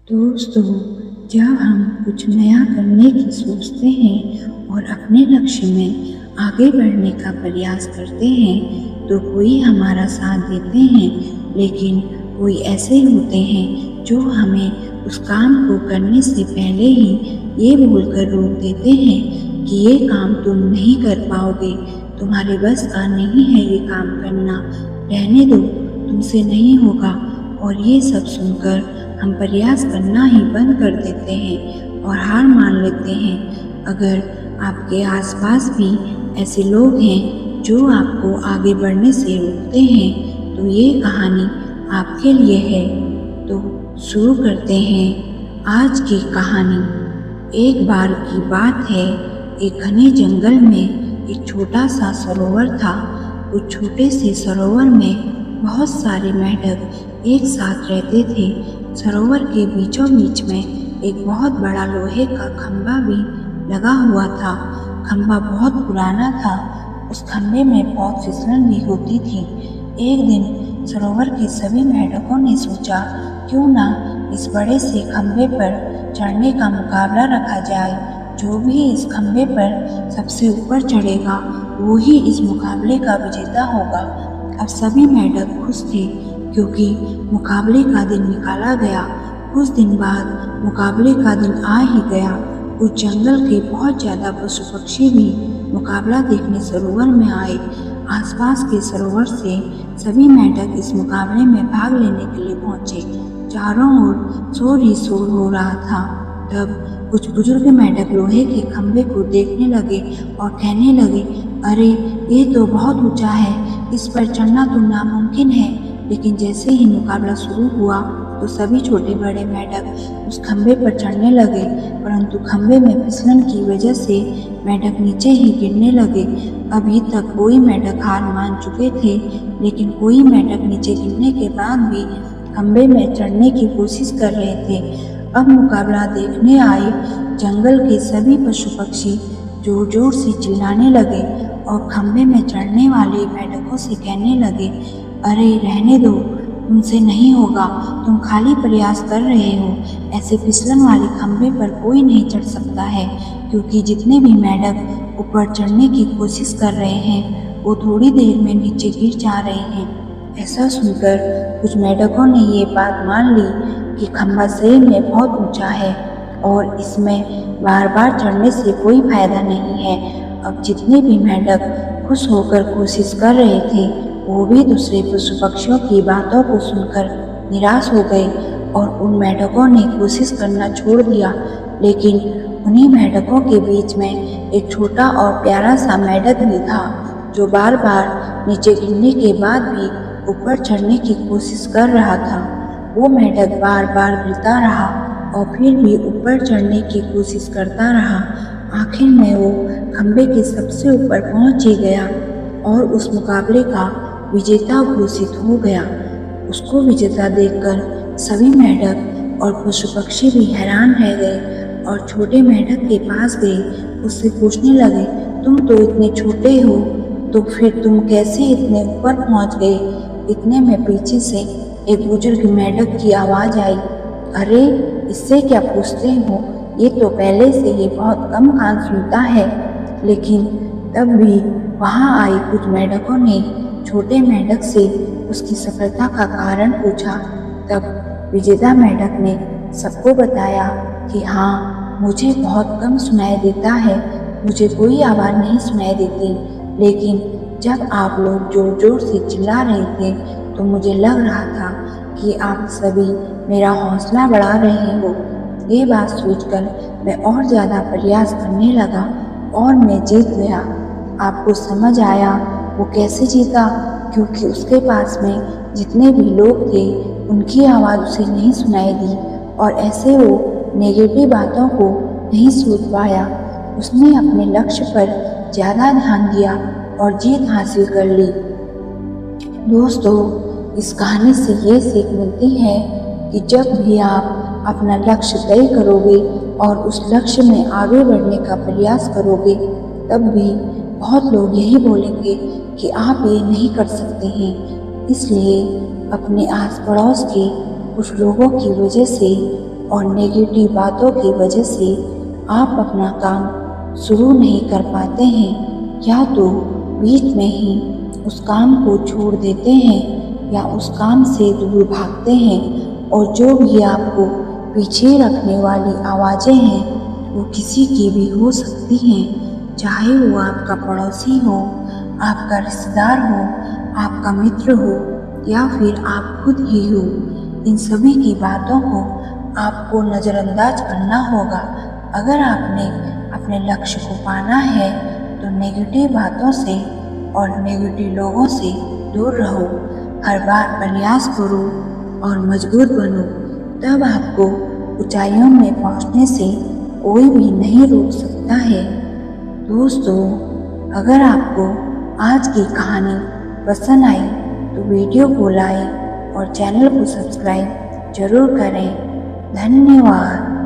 दोस्तों, जब हम कुछ नया करने की सोचते हैं और अपने लक्ष्य में आगे बढ़ने का प्रयास करते हैं तो कोई हमारा साथ देते हैं, लेकिन कोई ऐसे होते हैं जो हमें उस काम को करने से पहले ही ये बोलकर रोक देते हैं कि ये काम तुम नहीं कर पाओगे, तुम्हारे बस का नहीं है ये काम करना, रहने दो, तुमसे नहीं होगा। और ये सब सुनकर हम प्रयास करना ही बंद कर देते हैं और हार मान लेते हैं। अगर आपके आसपास भी ऐसे लोग हैं जो आपको आगे बढ़ने से रोकते हैं तो ये कहानी आपके लिए है। तो शुरू करते हैं आज की कहानी। एक बार की बात है, एक घने जंगल में एक छोटा सा सरोवर था। उस छोटे से सरोवर में बहुत सारे मेंढक एक साथ रहते थे। सरोवर के बीचों बीच में एक बहुत बड़ा लोहे का खंभा भी लगा हुआ था। खंभा बहुत पुराना था। उस खंभे में बहुत फिसलन भी होती थी। एक दिन सरोवर के सभी मेंढकों ने सोचा, क्यों ना इस बड़े से खंभे पर चढ़ने का मुकाबला रखा जाए। जो भी इस खंभे पर सबसे ऊपर चढ़ेगा वो ही इस मुकाबले का विजेता होगा। अब सभी मेंढक खुश थे क्योंकि मुकाबले का दिन निकाला गया। कुछ दिन बाद मुकाबले का दिन आ ही गया। उस जंगल के बहुत ज़्यादा पशु पक्षी भी मुकाबला देखने सरोवर में आए। आसपास के सरोवर से सभी मेंढक इस मुकाबले में भाग लेने के लिए पहुंचे। चारों ओर शोर ही शोर हो रहा था। तब कुछ बुजुर्ग मेंढक लोहे के खंभे को देखने लगे और कहने लगे, अरे ये तो बहुत ऊंचा है, इस पर चढ़ना तो नामुमकिन है। लेकिन जैसे ही मुकाबला शुरू हुआ तो सभी छोटे बड़े मेंढक उस खंभे पर चढ़ने लगे, परंतु खंभे में फिसलन की वजह से मेंढक नीचे ही गिरने लगे। अभी तक कोई मेंढक हार मान चुके थे, लेकिन कोई मेंढक नीचे गिरने के बाद भी खंभे में चढ़ने की कोशिश कर रहे थे। अब मुकाबला देखने आए जंगल के सभी पशु पक्षी जोर जोर से चिल्लाने लगे और खंभे में चढ़ने वाले मेंढकों से कहने लगे, अरे रहने दो, तुमसे नहीं होगा, तुम खाली प्रयास कर रहे हो। ऐसे फिसलन वाले खंभे पर कोई नहीं चढ़ सकता है, क्योंकि जितने भी मेंढक ऊपर चढ़ने की कोशिश कर रहे हैं वो थोड़ी देर में नीचे गिर जा रहे हैं। ऐसा सुनकर कुछ मेंढकों ने ये बात मान ली कि खंभा सही में बहुत ऊंचा है और इसमें बार बार चढ़ने से कोई फायदा नहीं है। अब जितने भी मेंढक खुश होकर कोशिश कर रहे थे वो भी दूसरे पशु पक्षियों की बातों को सुनकर निराश हो गए और उन मेंढकों ने कोशिश करना छोड़ दिया। लेकिन उन्हीं मेंढकों के बीच में एक छोटा और प्यारा सा मेंढक भी था जो बार बार नीचे गिरने के बाद भी ऊपर चढ़ने की कोशिश कर रहा था। वो मेंढक बार बार गिरता रहा और फिर भी ऊपर चढ़ने की कोशिश करता रहा। आखिर में वो खंभे के सबसे ऊपर पहुंच ही गया और उस मुकाबले का विजेता घोषित हो गया। उसको विजेता देखकर सभी मेंढक और पशु पक्षी भी हैरान रह गए और छोटे मेंढक के पास गए, उससे पूछने लगे, तुम तो इतने छोटे हो, तो फिर तुम कैसे इतने ऊपर पहुंच गए। इतने में पीछे से एक बुजुर्ग मेंढक की आवाज़ आई, अरे इससे क्या पूछते हो, ये तो पहले से ही बहुत कम कान सुनता है। लेकिन तब भी वहाँ आए कुछ मेंढकों ने छोटे मेंढक से उसकी सफलता का कारण पूछा। तब विजेता मेंढक ने सबको बताया कि हाँ, मुझे बहुत कम सुनाई देता है, मुझे कोई आवाज़ नहीं सुनाई देती, लेकिन जब आप लोग जोर जोर से चिल्ला रहे थे तो मुझे लग रहा था कि आप सभी मेरा हौसला बढ़ा रहे हो। ये बात सोचकर मैं और ज़्यादा प्रयास करने लगा और मैं जीत गया। आपको समझ आया वो कैसे जीता? क्योंकि उसके पास में जितने भी लोग थे उनकी आवाज़ उसे नहीं सुनाई दी और ऐसे वो नेगेटिव बातों को नहीं सोच पाया। उसने अपने लक्ष्य पर ज़्यादा ध्यान दिया और जीत हासिल कर ली। दोस्तों, इस कहानी से ये सीख मिलती है कि जब भी आप अपना लक्ष्य तय करोगे और उस लक्ष्य में आगे बढ़ने का प्रयास करोगे, तब भी बहुत लोग यही बोलेंगे कि आप ये नहीं कर सकते हैं। इसलिए अपने आस पड़ोस के कुछ लोगों की वजह से और नेगेटिव बातों की वजह से आप अपना काम शुरू नहीं कर पाते हैं, या तो बीच में ही उस काम को छोड़ देते हैं या उस काम से दूर भागते हैं। और जो भी आपको पीछे रखने वाली आवाज़ें हैं वो किसी की भी हो सकती हैं, चाहे वो आपका पड़ोसी हो, आपका रिश्तेदार हो, आपका मित्र हो या फिर आप खुद ही हो। इन सभी की बातों को आपको नज़रअंदाज करना होगा। अगर आपने अपने लक्ष्य को पाना है तो नेगेटिव बातों से और नेगेटिव लोगों से दूर रहो। हर बार प्रयास करो और मजबूत बनो, तब आपको ऊंचाइयों में पहुंचने से कोई भी नहीं रोक सकता है। दोस्तों, अगर आपको आज की कहानी पसंद आई तो वीडियो को लाइक और चैनल को सब्सक्राइब जरूर करें। धन्यवाद।